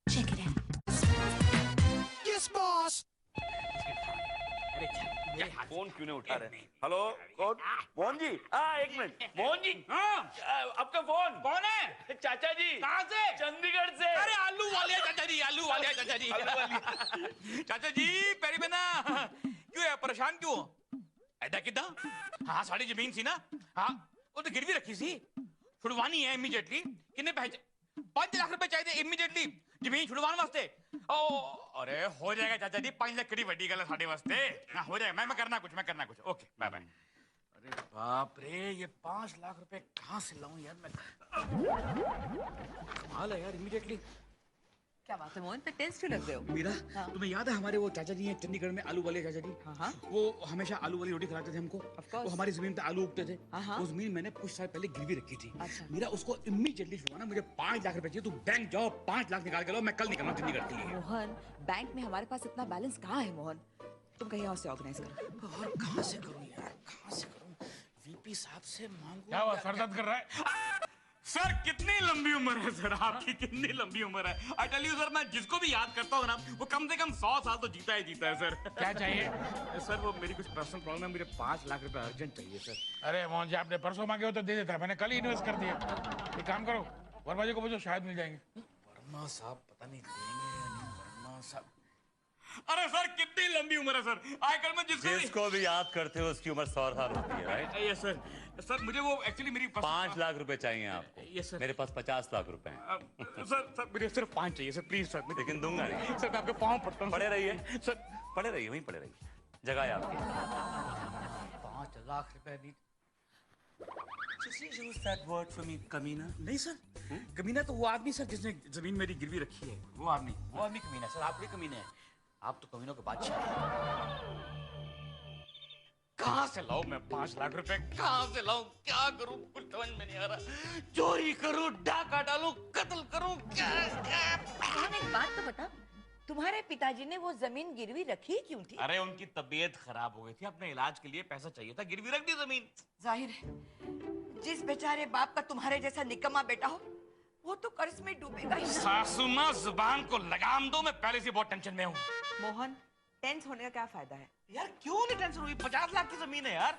Check it out. Yes, boss. Phone क्यों नहीं उठा रहे? हेलो कौन? मोहन जी, हाँ एक मिनट। मोहन जी, आपका फोन कौन है? चाचा जी। कहाँ से? चंडीगढ़ से। अरे आलू वाले चाचा जी, आलू वाले चाचा जी। चाचा जी पेरी बना क्यों है, परेशान क्यों हो? ऐदा किदा? हाँ साड़ी जमीन सी ना, हाँ वो तो गिरवी रखी सी, छुड़वानी है इमीडिएटली। कितने पैसे? 5 लाख रुपए चाहिए इमीडिएटली जमीन छुड़वाने वास्ते। ओ अरे हो जाएगा चाचा जी, 5 लाख कड़ी वड्डी गल है साढ़े वास्ते। हाँ हो जाएगा, मैं करना कुछ। Okay bye bye. अरे बाप रे, ये 5 लाख रुपए कहाँ से लाऊं यार मैं? कमाल है यार, इमीडिएटली। क्या बात है मोहन, पे टेंस क्यों लग रहे हो? मीरा, हाँ। तुम्हें याद है हमारे वो चाचा जी हैं चंडीगढ़ में, आलू वाले चाचा जी? हाँ। वो हमेशा आलू वाली रोटी खिलाते थे हमको। Of course। वो हमारी जमीन पे आलू उगते थे। हाँ। वो जमीन मैंने कुछ साल पहले गिरवी रखी थी। अच्छा। मीरा उसको इमीडिएटली छुड़वाना, मुझे 5 लाख रुपए चाहिए। तू बैंक जाओ, 5 लाख निकाल के लो, मैं कल निकलना चंडीगढ़ के लिए। मोहन, बैंक में हमारे पास इतना बैलेंस कहाँ है मोहन? तुम कहीं और से ऑर्गेनाइज करो। और कहाँ से करूँ यार, कहाँ से करूँ? वीपी साहब से मांगू। क्या हुआ, सर दर्द कर रहा है? सर कितनी लंबी उम्र है सर आपकी, कितनी लंबी उम्र है। आई टेल यू सर, मैं जिसको भी याद करता हूँ ना, वो कम से कम 100 साल तो जीता है सर। क्या चाहिए? सर वो मेरी कुछ पर्सनल प्रॉब्लम है, मुझे 5 लाख रुपए अर्जेंट चाहिए सर। अरे मोहन जी, आपने परसों मांगे हो तो दे देता, मैंने कल ही इन्वेस्ट कर दिया। एक काम करो, वर्मा जी को पूछो, शायद मिल जाएंगे। वर्मा साहब पता नहीं देंगे या नहीं। वर्मा साहब, अरे सर कितनी लंबी उम्र है सर। आजकल मैं जिसको भी याद करते हो उसकी उम्र 100 साल होती है, राइट? Yes sir. सर मुझे वो एक्चुअली मेरी 5 लाख रुपए चाहिए आपको? Yes sir. मेरे पास 50 लाख रुपए हैं। सर मुझे सिर्फ 5 चाहिए सर, प्लीज सर। लेकिन दूंगा नहीं सर, मैं आपके पाँव पड़ता हूँ। पड़े रहिए सर, पड़े रहिए, वहीं पड़े रहिए, जगह है आपकी। 5 लाख रुपए नहीं। Use that word for me, कमीना। नहीं सर, कमीना तो वो आदमी सर जिसने जमीन मेरी गिरवी रखी है, वो आदमी कमीना सर। आप भी कमीने हैं, आप तो कमीनों के बादशाह हैं। कहाँ से लाऊं मैं 5 लाख रुपए? कहाँ से लाऊं? क्या करूं, कुछ समझ में नहीं आ रहा। चोरी करूं, डाका डालूं, कत्ल करूं, क्या? एक बात तो बता, तुम्हारे पिताजी ने वो जमीन गिरवी रखी क्यों थी? अरे उनकी तबीयत खराब हो गई थी, अपने इलाज के लिए पैसा चाहिए था, गिरवी रख दी जमीन। जाहिर है, जिस बेचारे बाप का तुम्हारे जैसा निकम्मा बेटा हो, वो तो कर्ज में डूबेगा ही। सासू माँ, जुबान को लगाम दो, मैं पहले से बहुत टेंशन में हूँ। मोहन, टेंस होने का क्या फायदा है? यार क्यों नहीं टेंशन हुई? 50 लाख की जमीन है यार।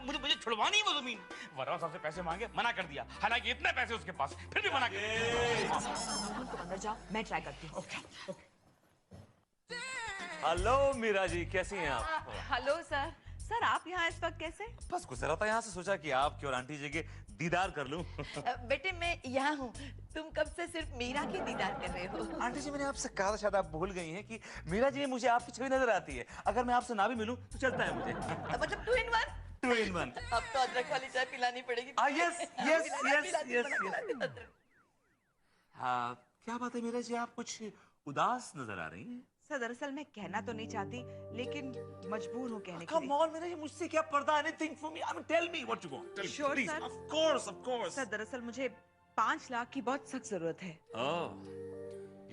मुझे छुड़वानी है वो जमीन। वर्मा साहब से पैसे मांगे, मना कर दिया। हालांकि इतने पैसे उसके पास, फिर भी मना कर दिया। मोहन तुम अंदर जाओ, मैं ट्राई करती हूँ। हेलो मीरा जी, कैसी हैं आप? Hello sir. सर आप यहाँ इस वक्त कैसे? बस गुजरा था यहाँ से, सोचा कि आपकी और आंटी जी के दीदार कर लूं। बेटे मैं यहाँ हूँ, तुम कब से सिर्फ मीरा की दीदार कर रहे हो? आंटी जी, मैंने आपसे कहा था, शायद आप भूल गई हैं कि मीरा जी में मुझे आपकी छवि नजर आती है। अगर मैं आपसे ना भी मिलूं तो चलता है मुझे। मतलब 2 in 1? 2 in 1। अब तो अदरक वाली चाय पिलानी पड़ेगी। यस। हाँ, क्या बात है मीरा जी, आप कुछ उदास नजर आ रही हैं। सर दरअसल मैं कहना तो नहीं चाहती, लेकिन मजबूर हूँ कहने के Come लिए। on, मीरा जी, मुझसे क्या पर्दा? Anything for me? I mean, tell me what you want. Tell me, Sure, please. sir. Of course. Sir दरअसल मुझे 5 लाख की बहुत सख्त जरूरत है।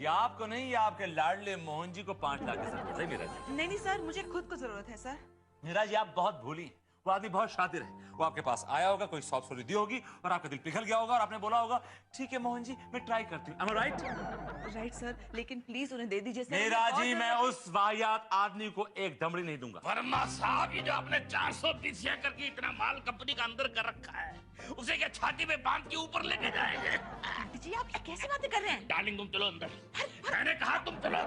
ये आपको नहीं, ये आपके लाडले मोहन जी को 5 लाख की जरूरत है मीरा जी। नहीं सर, मुझे खुद को जरूरत है सर। मीरा जी, आप बहुत भूली हैं। वो आदमी बहुत शातिर है। वो आपके पास आया होगा, कोई सॉफ्ट स्टोरी दी होगी और आपका दिल पिघल गया होगा और आपने बोला होगा, ठीक है मोहन जी, मैं ट्राई करती हूँ। Am I right? Right sir, लेकिन प्लीज उन्हें दे दीजिए सर। मीरा जी, मैं उस वाहियात आदमी को एक दमड़ी नहीं दूंगा। वर्मा साहब, ये जो आपने 400 पीसिया करके इतना माल कंपनी का अंदर कर रखा है, उसे क्या छाती पे बांध के ऊपर लेके जाएंगे? आंटी जी आप ये कैसे बातें कर रहे हैं? डार्लिंग तुम चलो अंदर। मैंने कहा तुम चलो।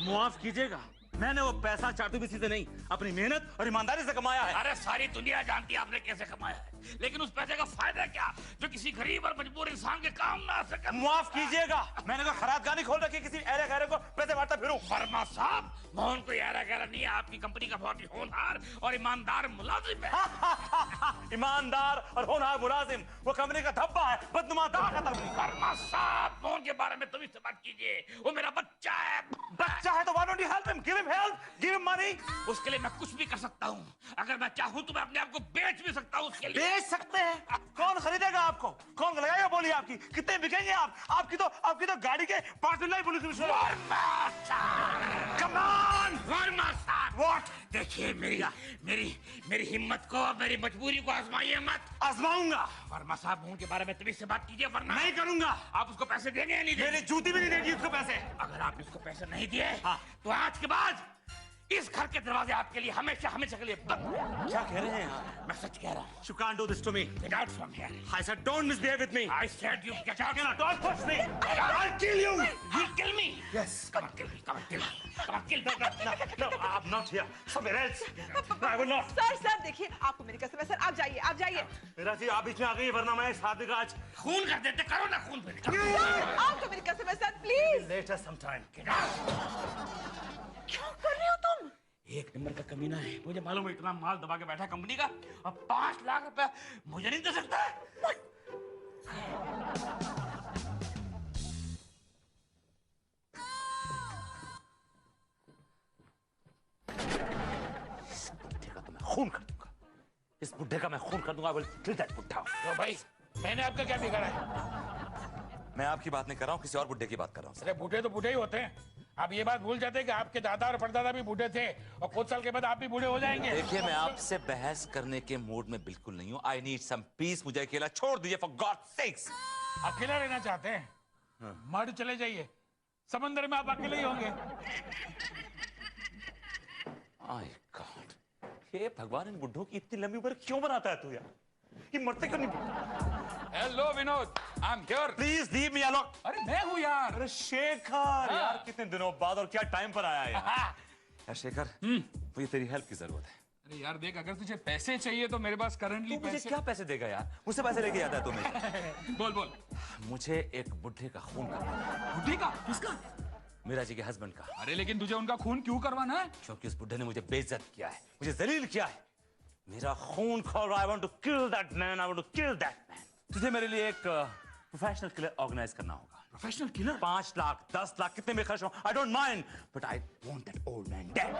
मुआफ कीजिएगा, मैंने वो पैसा चाटू बिस्ती से नहीं, अपनी मेहनत और ईमानदारी से कमाया है। अरे सारी दुनिया जानती है आपने कैसे कमाया है, लेकिन उस पैसे का फायदा क्या जो किसी गरीब और मजबूर इंसान के काम ना आ सके? मुआफ कीजिएगा, मैंने तो खराब गानी खोल रखी, किसी ऐरे गैरे को पैसे बांटता फिरूं। वर्मा साहब, मोहन कोई ऐरा गैरा नहीं है, आपकी कंपनी का बहुत ही होनहार और ईमानदार मुलाजिम है। ईमानदार और होनहार मुलाजिम, वो कंपनी का धब्बा है, बदनुमा दाग खत्म। वर्मा साहब, मोहन के बारे में तुम इससे बात कीजिए, वो मेरा बच्चा है। बच्चा है तो why don't you help him? Give him help, give him money. उसके लिए मैं कुछ भी कर सकता हूँ। अगर मैं चाहूँ तो मैं अपने आप को बेच भी सकता हूँ उसके लिए। बेच सकते हैं? कौन खरीदेगा आपको? कौन लगाएगा बोली आपकी? कितने बिकेंगे आप? आपकी तो गाड़ी के पार्ट नहीं पुलिस। कम ऑन वर्मा साहब, व्हाट? देखिए मेरी हिम्मत को, मेरी मजबूरी को आजमाइए मत। आजमाऊंगा। वर्मा साहब, मुंह के बारे में तभी से बात कीजिए, वरना नहीं करूंगा। आप उसको पैसे देंगे या नहीं देंगे? मेरी जूती भी नहीं देगी उसको पैसे। अगर आप इसको पैसे नहीं दिए हाँ। तो आज के बाद इस घर के दरवाजे आपके लिए हमेशा हमेशा के लिए बंद हैं। क्या कह रहे हैं आप? मैं सच कह रहा हूँ। You can't do this to me. Get out from here. I said don't misbehave with me. I said you get out. Don't push me. I'll kill you. You'll kill me. Yes. Come on, kill me. Come on, kill me. Come on, kill me. No, I'm not here. Somewhere else. No, I will not. Sir देखिए, आपको मेरी कसम है sir, आप जाइए। मेरा जी आप बीच में आ गई, वरना मैं इस आदमी का आज खून कर देते, करो ना खून फिर। सर, आपको मेरी कसम है सर, प्लीज। later sometime. क्या कर रहे हो तुम? एक नंबर का कमीना है, मुझे मालूम है, इतना माल दबा के बैठा कंपनी का, अब 5 लाख रुपए मुझे नहीं दे सकता। इस बुड्ढे का तो मैं खून कर दूंगा। इस बुड्ढे का मैं खून कर दूंगा। I will kill that बुड्ढा। तो भाई, मैंने आपका क्या बिगाड़ा है? मैं आपकी बात नहीं कर रहा हूँ, किसी और बुड्ढे की बात कर रहा हूँ। अरे बूढ़े तो बूढ़े ही होते हैं। आप ये बात भूल जाते हैं कि आपके दादा और परदादा भी बूढ़े थे और कुछ साल के बाद आप भी बूढ़े हो जाएंगे। देखिए, मैं आपसे बहस करने के मूड में बिल्कुल नहीं हूँ। I need some peace. मुझे अकेला छोड़ दीजिए, फॉर गॉड सेक्स। अकेला रहना चाहते हैं? मर्ड चले जाइए, समंदर में आप अकेले ही होंगे। माय गॉड, हे भगवान, इन बुड्ढों की इतनी लंबी उम्र क्यों बनाता है तू यार? ये मरते क्यों नहीं? Hello Vinod, I am here. Please leave me alone. अरे मैं हूँ यार। अरे शेखर, यार कितने दिनों बाद और क्या टाइम पर आया है यार शेखर, मुझे तेरी हेल्प की जरूरत है। अरे यार देख, अगर तुझे पैसे चाहिए तो मेरे पास करंटली तू मुझे पैसे। क्या पैसे देगा यार? मुझसे पैसे लेके आता है तू मुझे। बोल बोल। मुझे एक बुड्ढे का खून करना है। बुढ़ी का? किसका? मीरा जी के हस्बैंड का। अरे लेकिन तुझे उनका खून क्यों करवाना है? क्योंकि उस बुड्ढे ने मुझे बेइज्जत किया है, मुझे जलील किया है। मेरा खून खोल रहा है। I want to kill that man. I want to kill that man. तुझे मेरे लिए एक प्रोफेशनल किलर ऑर्गेनाइज करना होगा। Professional killer? 5 लाख 10 लाख कितने में खर्च हो, I don't mind, but I want that old man dead.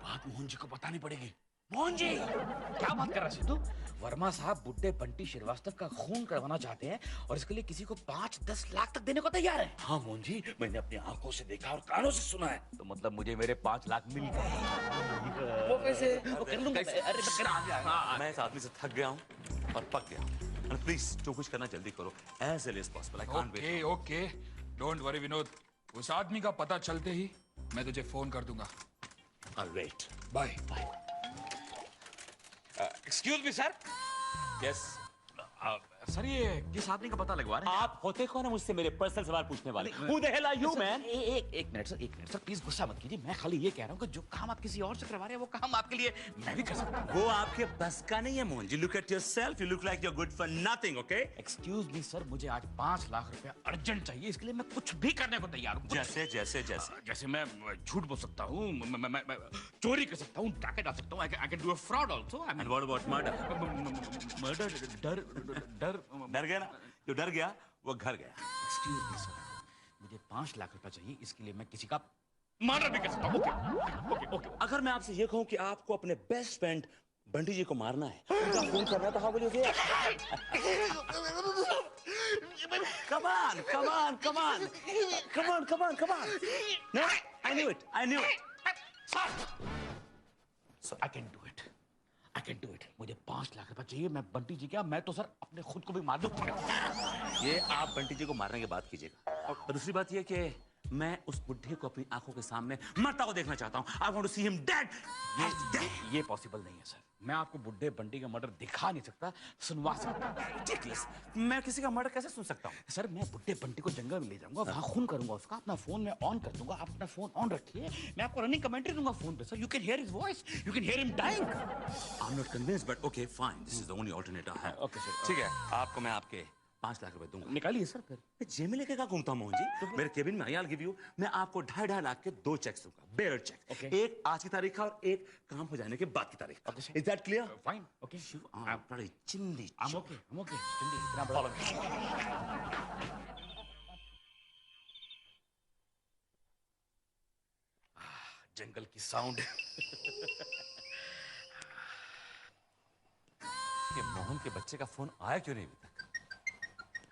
बात मोहन जी को बतानी पड़ेगी। मोहन जी, क्या बात कर रहा है तू? वर्मा साहब बुड्ढे बंटी श्रीवास्तव का खून करवाना चाहते हैं और इसके लिए किसी को 5-10 लाख तक देने को तैयार है। हाँ मोहन जी, मैंने अपनी आंखों से देखा और कानों से सुना है। तो मतलब मुझे मेरे 5 लाख मिल गए। वो कैसे? वो कर लूंगा। अरे मैं इस आदमी से थक गया हूँ और पक गया हूँ। प्लीज जो कुछ करना जल्दी करो, as early as possible. I can't okay wait. Okay, don't worry Vinod, उस आदमी का पता चलते ही मैं तुझे फोन कर दूंगा। I'll wait. बाय। Excuse me sir. Yes. Sir ये किस आदमी का पता लगवा रहे हैं? आप होते कौन है मुझसे मेरे पर्सनल सवाल पूछने वाले? Who the hell are you, man? एक मिनट सर, प्लीज गुस्सा मत कीजिए। मैं खाली ये कह रहा हूँ कि जो काम आप किसी और से करवा रहे हैं वो काम आपके लिए मैं भी कर सकता हूँ। वो आपके बस का नहीं है Mohan ji. Look at yourself. You look like you're good for nothing, okay? Excuse me sir, मुझे आज 5 लाख रुपया अर्जेंट चाहिए, इसके लिए मैं कुछ भी करने को तैयार हूँ। जैसे जैसे जैसे जैसे मैं झूठ बोल सकता हूँ, मैं चोरी कर सकता हूँ, डाके डाल सकता हूँ। I can do a fraud also. I And what about murder? Murder, डर। डर गया ना? जो डर गया वो घर गया। एक्सक्यूज मी सर, मुझे 5 लाख रुपया चाहिए, इसके लिए मैं किसी का मर्डर भी कर सकता हूँ। ओके। अगर मैं आपसे ये कहूँ कि आपको अपने बेस्ट फ्रेंड बंटी जी को मारना है, उनका खून करना है, तो how will you do it? Come on. No, I knew it. Sir I can do it. मुझे 5 लाख रुपया चाहिए। मैं बंटी जी क्या, मैं तो सर अपने खुद को भी मार दूं। ये आप बंटी जी को मारने की बात कीजिएगा। और दूसरी बात ये कि मैं उस बुड्ढे को अपनी आंखों के सामने मरता हुआ देखना चाहता हूँ। I want to see him dead. ये पॉसिबल नहीं है सर। मैं आपको बुड्ढे बंटी का मर्डर दिखा नहीं सकता, सुनवा सकता हूँ। Ridiculous. मैं किसी का मर्डर कैसे सुन सकता हूँ? सर मैं बुड्ढे बंटी को जंगल में ले जाऊंगा, वहां खून करूंगा उसका, अपना फोन में ऑन कर दूंगा। आप अपना फोन ऑन रखिए, मैं आपको रनिंग कमेंट्री दूंगा फोन पे। Sir you can hear his voice, you can hear him dying. I'm not convinced, but okay, fine. This is the only alternate I have. Okay, sir. ठीक है, आपको मैं आपके 5 लाख रुपए दूंगा। निकालिए सर फिर। मैं जेब में लेके क्या घूमता हूँ मोहन जी? मेरे केबिन में I'll give you, मैं आपको 2.5 लाख के 2 चेक्स दूंगा, बेयर चेक। Okay. एक आज की तारीख का और एक काम हो जाने के बाद की तारीख का। Okay, sir. Is that clear? Fine, okay. You are bloody chindi. I'm okay. Chandi, इतना बड़ा। जंगल की साउंड। ये मोहन मोहन के बच्चे का फोन आया क्यों नहीं अभी तक?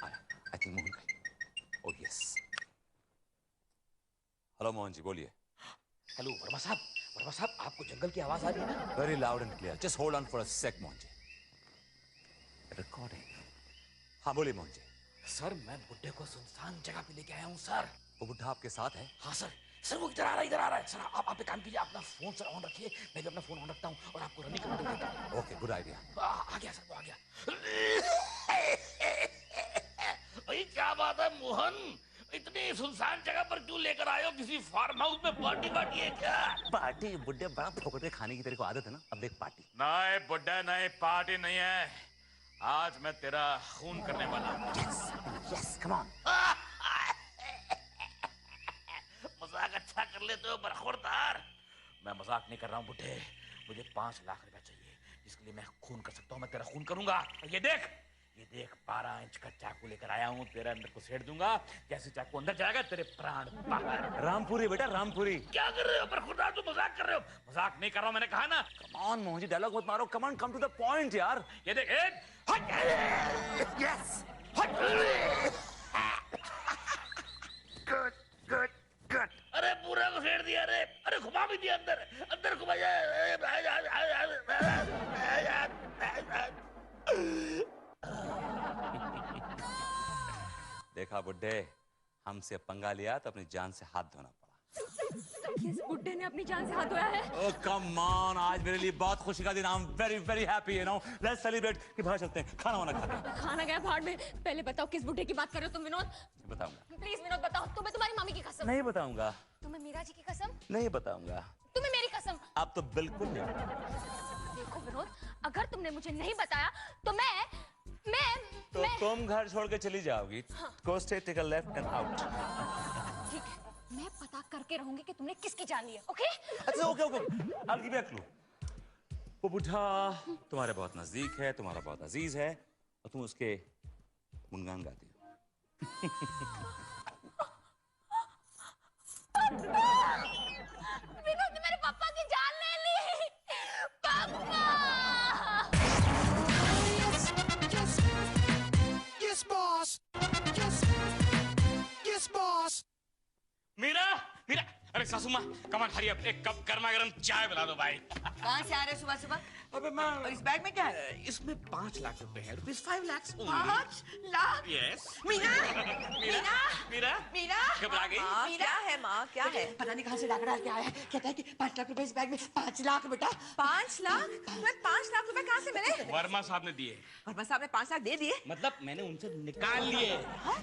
आया, आई थिंक मोहन का। Oh yes. हेलो मोहन जी, बोलिए। हेलो वर्मा साहब, आपको जंगल की आवाज आ रही है ना? Very loud and clear. Just hold on for a sec Mohan ji. Recording. हाँ बोलिए मोहन जी। सर मैं बुड्ढे को सुनसान जगह पे लेके आया हूँ सर। वो बुढ़ा आपके साथ है? हाँ सर वो इधर आ रहा है सर। आप एक काम कीजिए, अपना फोन सर ऑन रखिए, मैं भी अपना फोन ऑन रखता हूँ और आपको रनिंग करने देता हूँ। Okay, good idea. आ गया सर, वो आ गया। भाई क्या बात है मोहन, इतनी सुनसान जगह पर क्यों लेकर आए हो? किसी फार्म हाउस में पार्टी है क्या? पार्टी बुड्ढे बड़ा फोकट के खाने की तेरे को आदत है ना, अब देख पार्टी। नहीं बुड्ढा नहीं, पार्टी नहीं है। आज मैं तेरा खून करने वाला हूँ। Yes come on. मजाक अच्छा कर लेते हो बरखुरदार। मैं मजाक नहीं कर रहा हूँ बुड्ढे, मुझे 5 लाख रुपए चाहिए जिसके लिए मैं खून कर सकता हूँ। मैं तेरा खून करूंगा। ये देख 12 इंच का चाकू लेकर आया हूँ, तेरे अंदर को सेड़ दूंगा। जैसे चाकू अंदर जाएगा तेरे प्राण बाहर। रामपुरी बेटा, रामपुरी। क्या कर रहे हो बरखुरदार, तू मजाक कर रहे हो? मजाक नहीं कर रहा हूँ, मैंने कहा ना। Come on Mohan ji, dialogue मत मारो। Come on, come to the point यार। ये देख, यस गुड। अरे पूरा को फेर दिया रे। अरे घुमा भी दिया अंदर घुमा जा। देखा बुड्ढे, हमसे पंगा लिया तो अपनी जान से हाथ धोना पड़ा। किस बुड्ढे ने अपनी जान से हाथ धोया है? ओह कम ऑन, आज मेरे लिए बहुत खुशी का दिन। I am very very happy, you know. Let's celebrate. कि बाहर चलते हैं, खाना वाना खाते हैं। खाना गया भाड़ में। पहले बताओ किस बुड्ढे की बात कर रहे हो तुम विनोद? बताऊंगा। प्लीज विनोद बताओ। तुम्हें तुम्हारी मम्मी की कसम। नहीं बताऊंगा। तुम्हें मीरा जी की कसम। नहीं बताऊंगा। तुम्हें मेरी कसम। आप तो बिल्कुल नहीं। देखो विनोद, अगर तुमने मुझे नहीं बताया तो मैं तुम घर छोड़ के चली जाओगी। Go straight, take a left and out. ठीक है, मैं पता करके रहूंगी कि तुमने किसकी जान ली है। ओके? अच्छा okay. I'll give you a clue। वो बुढ़ा तुम्हारे बहुत नजदीक है, तुम्हारा बहुत अजीज है और तुम उसके गुणगान गाती हो। विनोद ने मेरे पापा की जान ले ली। पापा! Yes, boss. Yes, boss. Meera, अरे सासू माँ, कमान हरी अप, एक कप गर्मा गर्म चाय पिला दो भाई। कहाँ से आ रहे हो सुबह सुबह? अबे मैं, और इस बैग में क्या है? इसमें 5 लाख रुपए है। रुपीज 5 लाख। 5 लाख? यस। मीरा! मीरा घबरा गई? माँ क्या है? माँ क्या है? पता नहीं कहाँ से डाका डाल के आया है। कहता है कि 5 लाख रुपए इस बैग में। 5 लाख बेटा। 5 लाख? तुम्हें 5 लाख रुपए कहाँ से मिले? वर्मा साहब ने दिए। वर्मा साहब ने 5 लाख दे दिए? मतलब मैंने उनसे निकाल लिए।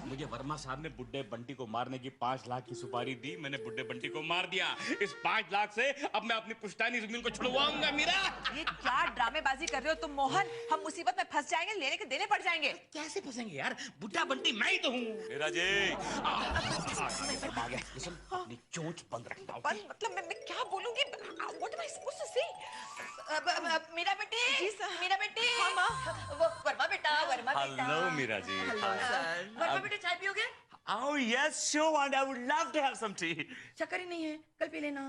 मुझे वर्मा साहब ने बुड्ढे बंटी को मारने की 5 लाख की सुपारी दी। मैंने बुड्ढे बंटी को मार दिया। इस 5 लाख से अब मैं अपनी पुश्तैनी जमीन को छुड़वाऊंगा। मीरा, ये क्या ड्रामेबाजी कर रहे हो तुम मोहन? हम मुसीबत में फंस जाएंगे, लेने के देने पड़ जाएंगे। कैसे फंसेंगे यार? बुड्ढा बंटी मैं ही तो हूँ। मीरा जी, अपनी चोंच बंद रखता हूँ। मतलब मैं क्या बोलूंगी? What am I supposed to say? Meera बेटी। जी सर। मीरा बेटी। हाँ माँ। वो वर्मा बेटा। हेलो मीरा जी। वर्मा बेटी चाय पियोगे? Oh yes, sure, and I would love to have some tea. शक्कर ही नहीं है, कल पी लेना।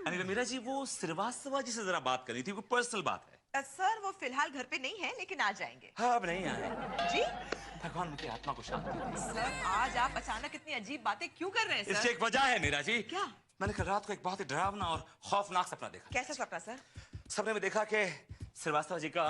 अनिता मीरा जी, वो श्रीवास्तव जी से जरा बात करनी थी, कोई पर्सनल बात है। सर वो फिलहाल घर पे नहीं है, लेकिन आ जाएंगे। हाँ अब नहीं आए। जी भगवान उनकी आत्मा को शांति दे। सर, आज आप अचानक इतनी अजीब बातें क्यों कर रहे हैं इसकी सर? एक वजह है मीरा जी। क्या? मैंने कल रात को एक बहुत ही डरावना और खौफनाक सपना देखा। कैसा सपना सर? सपने में देखा कि श्रीवास्तव जी का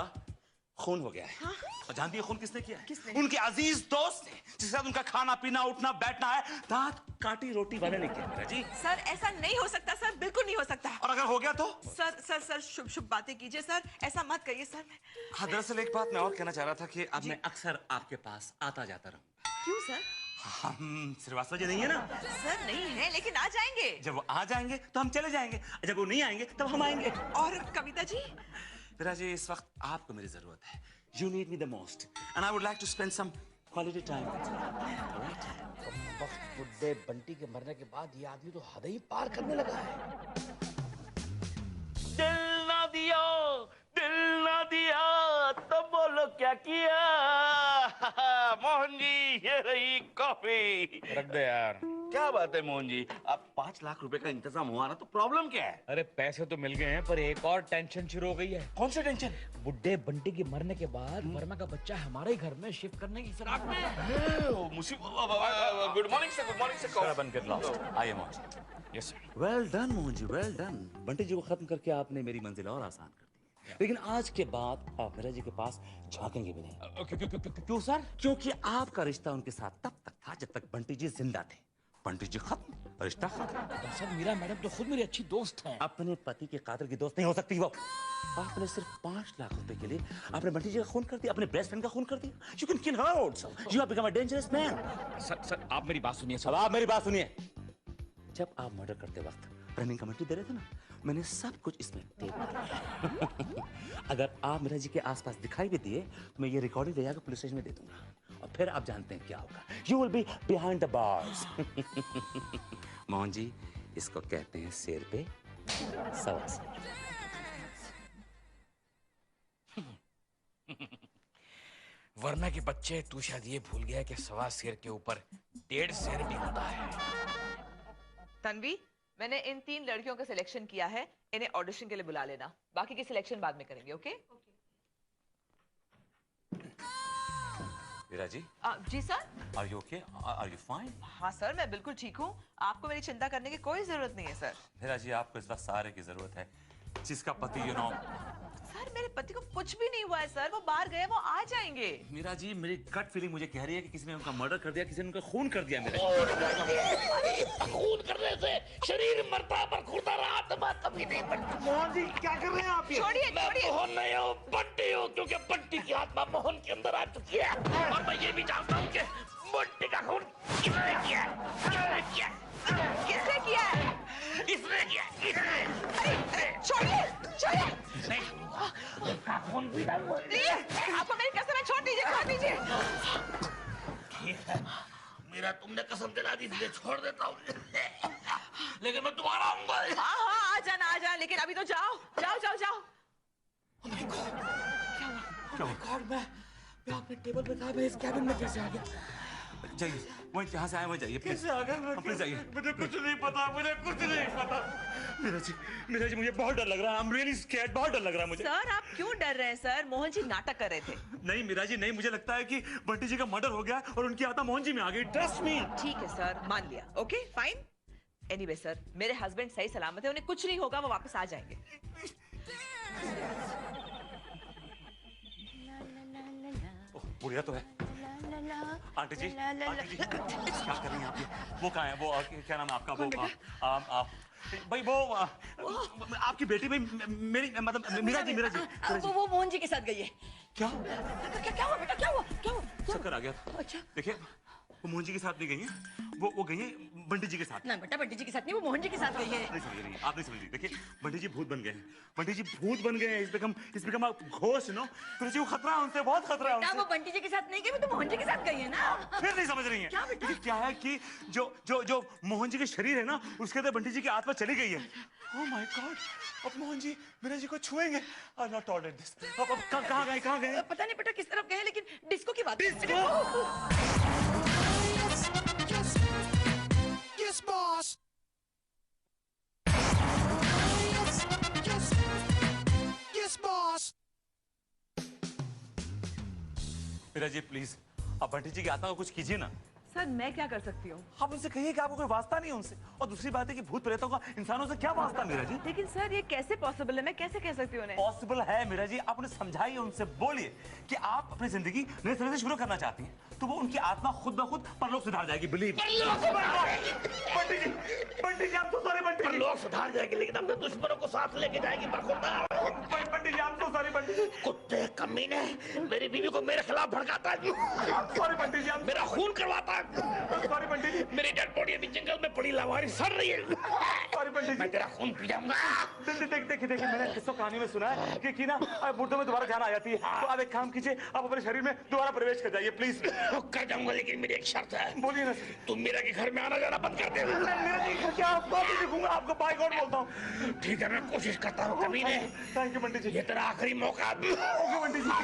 खून हो गया है। हाँ? और जानती है खून किसने किया है? किसने? उनके अजीज दोस्त ने, जिसके साथ उनका खाना पीना उठना बैठना है, दांत काटी रोटी वाले ने किया मीरा जी। सर ऐसा नहीं हो सकता सर, बिल्कुल नहीं हो सकता। और अगर हो गया तो? सर शुभ शुभ बातें कीजिए सर, ऐसा मत करिए सर। हाँ दरअसल एक बात मैं और कहना चाह रहा था कि अब मैं अक्सर आपके पास आता जाता रहूंगा। क्यों सर? हम श्रीवास्तव जी नहीं है ना? सर नहीं है, लेकिन आ जाएंगे। जब वो आ जाएंगे तो हम चले जाएंगे, जब वो नहीं आएंगे तब हम आएंगे। और कविता जी? मीरा जी, इस वक्त आपको मेरी जरूरत है। You need me the most, and I would like to spend some quality time with you. All right? बुड्ढे बंटी के मरने के बाद ये आदमी तो हद ही पार करने लगा है। दिल ना दिया तो बोलो क्या किया। मोहन जी, ये रही कॉफी। रख दे यार। क्या बात है मोहन जी, आप 5 लाख रुपए का इंतजाम हुआ ना, तो प्रॉब्लम क्या है? अरे पैसे तो मिल गए हैं, पर एक और टेंशन शुरू हो गई है। कौन सी टेंशन? बुड्ढे बंटी के मरने के बाद वर्मा का बच्चा हमारे ही घर में शिफ्ट करने की फिराक में। Good morning sir, good morning sir. बन गेट लॉस्ट। आइए Mohan ji. Yes sir. Well done Mohan ji, well done. Bunty ji को खत्म करके आपने मेरी मंजिल और आसान कर दी। लेकिन आज के बाद आप मीरा जी के पास झांकेंगे भी नहीं। क्यों सर? क्योंकि आपका रिश्ता उनके साथ तब तक था जब तक बंटी जी जिंदा थे। बंटी जी खत्म, रिश्ता खत्म। सर मीरा मैडम तो खुद मेरी अच्छी दोस्त हैं। अपने पति के कातिल की दोस्त नहीं हो सकती वो। आपने सिर्फ 5 लाख रुपए के लिए आपने बंटी जी का खून कर दिया, अपने बेस्ट फ्रेंड का खून कर दिया। You can kill her also. You have become a dangerous man. Sir आप मेरी बात सुनिए अब सर। आप मेरी बात सुनिए। जब आप मर्डर करते वक्त रनिंग कमेंट्री दे रहे थे ना, मैंने सब कुछ इसमें टेप किया। अगर आप मीरा जी के आसपास दिखाई भी दिए तो मैं ये रिकॉर्डिंग ले जाकर पुलिस स्टेशन में दे दूंगा, और फिर आप जानते हैं क्या होगा। You will be behind the bars. Mohan ji, इसको कहते हैं शेर पे सवा शेर। वर्मा के बच्चे, तू शायद ये भूल गया कि सवा शेर के ऊपर 1.5 शेर भी होता है। तन्वी, मैंने इन 3 लड़कियों का सिलेक्शन किया है, इन्हें ऑडिशन के लिए बुला लेना, बाकी की सिलेक्शन बाद में करेंगे। ओके? मीरा जी, जी sir. Are you okay? Are you fine? हाँ सर, मैं बिल्कुल ठीक हूँ, आपको मेरी चिंता करने की कोई जरूरत नहीं है सर। मीरा जी, आपको इस वक्त सहारे की जरूरत है। जिसका पति सर, मेरे पति को कुछ भी नहीं हुआ है सर, वो बाहर गए, वो आ जाएंगे। मीरा जी, मेरी गट फीलिंग मुझे कह रही है कि किसी ने उनका मर्डर कर दिया, किसी ने उनका खून कर दिया। मेरे खून करने से शरीर मरता पर खुदा आत्मा कभी नहीं बनती। मोहन जी क्या कर रहे हैं आप ये? छोड़िए, मैं छोड़िए। मोहन नहीं हूँ, बंटी हूँ, क्योंकि बंटी की आत्मा मोहन के अंदर आ चुकी है। और मैं ये भी जानता हूँ कि बंटी का खून किसने किया? किसने किया? किसने किया है? इसने किया, इसने। छोड़िए, छोड़िए। खून पीता हुआ है। प्लीज, आपको मेरी कसम है, छोड़ दीजिए, छोड़ दीजिए। ठीक है, मेरा तुमने कसम दिला दी, इसलिए छोड़ देता हूँ। लेकिन मैं दोबारा आऊंगा। हाँ हाँ, आ जाना, आ जाना, लेकिन अभी तो जाओ, जाओ, जाओ, जाओ। मैं अपने टेबल पे था, मैं इस कैबिन में कैसे आ गया? जाइए, वहीं जहाँ से आए वहीं जाइए, प्लीज। कैसे आ गया? प्लीज जाइए। मुझे कुछ नहीं पता, मुझे कुछ नहीं पता। मीरा जी, मुझे बहुत डर लग रहा है। I'm really scared, बहुत डर लग रहा है मुझे। सर, आप क्यों डर रहे हैं सर? मोहन जी नाटक कर रहे थे। नहीं मीरा जी, नहीं, मुझे लगता है कि बंटी जी का मर्डर हो गया और उनकी आत्मा मोहन जी में आ गई। Trust me. ठीक है सर, मान लिया। Okay, fine. एनीवे सर, मेरे हस्बैंड सही सलामत है, उन्हें कुछ नहीं होगा, वो वापस आ जाएंगे। बुढ़िया तो है। आंटी जी, आंटी जी, क्या कर रही हैं आप ये? वो कहाँ है? वो क्या नाम है आपका? वो भाई वो आपकी बेटी भाई, मेरी मतलब मीरा जी, मीरा जी। वो मोहन जी के साथ गई है। क्या क्या हुआ बेटा, क्या हुआ, क्या हुआ? चक्कर आ गया? अच्छा। देखिए, वो मोहन जी के साथ नहीं गई हैं, वो गई हैं बंटी जी के साथ। ना बेटा, बंटी जी के साथ नहीं, वो मोहन जी के साथ गई है। नहीं समझ रही, आप नहीं समझ रही। देखिए, बंटी जी भूत बन गए हैं, बंटी जी भूत बन गए हैं। इस बिकम घोष, नो। फिर जी वो खतरा है उनसे, बहुत खतरा है बेटा, उनसे। वो बंटी जी के साथ नहीं गई, वो तो मोहन जी के साथ गई है ना। फिर नहीं समझ रही हैं। क्या बेटा? देखिए, क्या है कि जो मोहन जी के शरीर है ना, उसके अंदर बंटी जी की आत्मा चली गई है। ओह माय गॉड, अब मोहन जी मीरा जी को छुएंगे। आई नॉट टॉलरेट दिस। अब कहाँ गए, कहाँ गए? पता नहीं बेटा किस तरफ गए, लेकिन डिस्को की बात। Yes, boss. Yes, boss. Meera ji please, आप बंटी जी की आत्मा को कुछ कीजिए ना। सर, मैं क्या कर सकती हूँ? आप उनसे कहिए कि आपको कोई वास्ता नहीं है उनसे। और दूसरी बात है कि भूत प्रेतों का इंसानों से क्या वास्ता मीरा जी? लेकिन सर, ये कैसे पॉसिबल है? मैं कैसे कह सकती हूँ उन्हें? पॉसिबल है मीरा जी। आप उन्हें समझाइए, उनसे बोलिए कि आप अपनी जिंदगी नए तरह से शुरू करना चाहती हैं, तो वो उनकी आत्मा खुद ब खुद परलोक सुधार जाएगी। बिलीव। बंटी जी, आप तो सॉरी बंटी जी। लोग सुधार जाएंगे, लेकिन अपने दुश्मनों को साथ लेके जाएगी बरखुरदार। बंटी जी, आप तो सॉरी बंटी जी। कुत्ते कमीने, मेरी बीवी को मेरे खिलाफ भड़काता है। सॉरी बंटी जी, मेरा खून करवाता है। सॉरी बंटी जी। मेरी डेड बॉडी अभी जंगल में पड़ी लावारी सड़ रही है। सॉरी बंटी जी। मैं तेरा खून पी जाऊंगा। देखिए, मैंने किस्सों कहानी में सुना है कि ना बुढ़ों में दोबारा जान आ जाती है। तो आप एक काम कीजिए, आप अपने शरीर में दोबारा प्रवेश कर जाइए प्लीज। कर जाऊंगा, लेकिन मेरी एक शर्त है। बोलिए ना। तुम मीरा के घर में आना जाना बंद कर दे। मेरा जी घर क्या, आपको अभी दिखूंगा, आपको बाय गॉड बोलता हूँ। ठीक है, मैं कोशिश करता हूँ। कमीने, थैंक यू बंटी जी। ये तेरा आखिरी मौका। Okay Bunty ji. Oh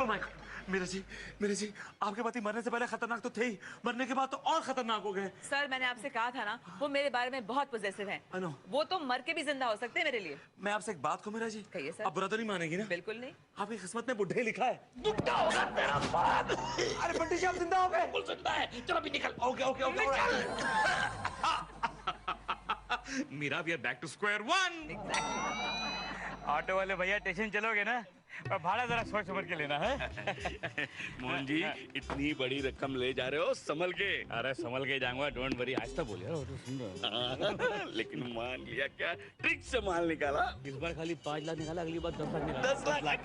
my god, मेरे जी आपके पति मरने से पहले खतरनाक तो थे ही, मरने के बाद तो और खतरनाक हो गए। सर मैंने आपसे कहा था ना, वो मेरे बारे में बहुत पॉजिटिव हैं। I know। वो तो मर के भी जिंदा हो सकते हैं मेरे लिए। मैं आपसे एक बात कहूं मीरा जी, कहिए सर। आप बुरा तो नहीं मानेगी ना? बिल्कुल नहीं। आपकी किस्मत में बुढ़े लिखा है। बुढ़ा होगा तेरा बाप। अरे पंडित जी आप जिंदा हो गए। बिल्कुल जिंदा है, चलो अभी निकल। Okay okay okay Meera we are back to square one. Auto वाले भैया स्टेशन चलोगे ना, भाड़ा जरा सोच समझ के लेना है। मोहन जी इतनी बड़ी रकम ले जा रहे हो, संभल के। अरे संभल के जाऊंगा, डोंट वरी। आहिस्ता बोल यार, ऑटो सुन रहा। लेकिन मान लिया क्या, ट्रिक से माल निकाला। इस बार खाली 5 लाख निकाला, अगली बार 10 लाख निकाला। 10 लाख।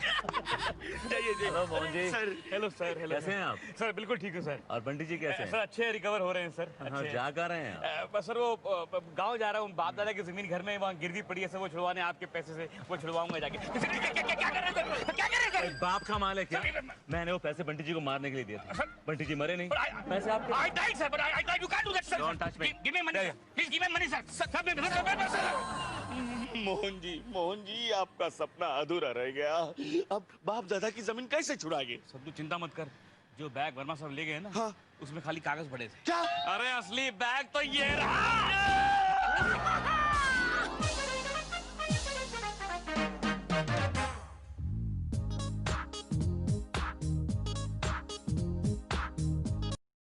जाइए जी। Hello Mohan ji. Sir hello sir, hello. कैसे हैं आप? सर बिल्कुल ठीक है सर। और पंडित जी कैसे सर हैं? अच्छे रिकवर हो रहे हैं सर। हाँ, अच्छे जा कर रहे हैं आप? बस सर वो गांव जा रहा हूँ, बाप दादा की जमीन घर में वहाँ गिरवी पड़ी है सर, वो छुड़वाने आपके पैसे से वो छुड़वाऊंगा जाके। क्या कर रहे हैं सर? क्या कर रहे हैं सर? बाप का माल है क्या? मैंने वो पैसे पंडित जी को मारने के लिए दिए थे। पंडित जी मरे नहीं। पैसे आपके। I died, sir, but I died. You can't do that, sir. Don't touch me. Give me money, sir. Please give me money, sir. Sir. Mohan ji आपका सपना अधूरा रह गया। अब बाप दादा की जमीन कैसे छुड़ाएंगे? सब तू चिंता मत कर, जो बैग वर्मा सब ले गए ना, हाँ। उसमें खाली कागज पड़े थे। क्या? अरे असली बैग तो ये रहा।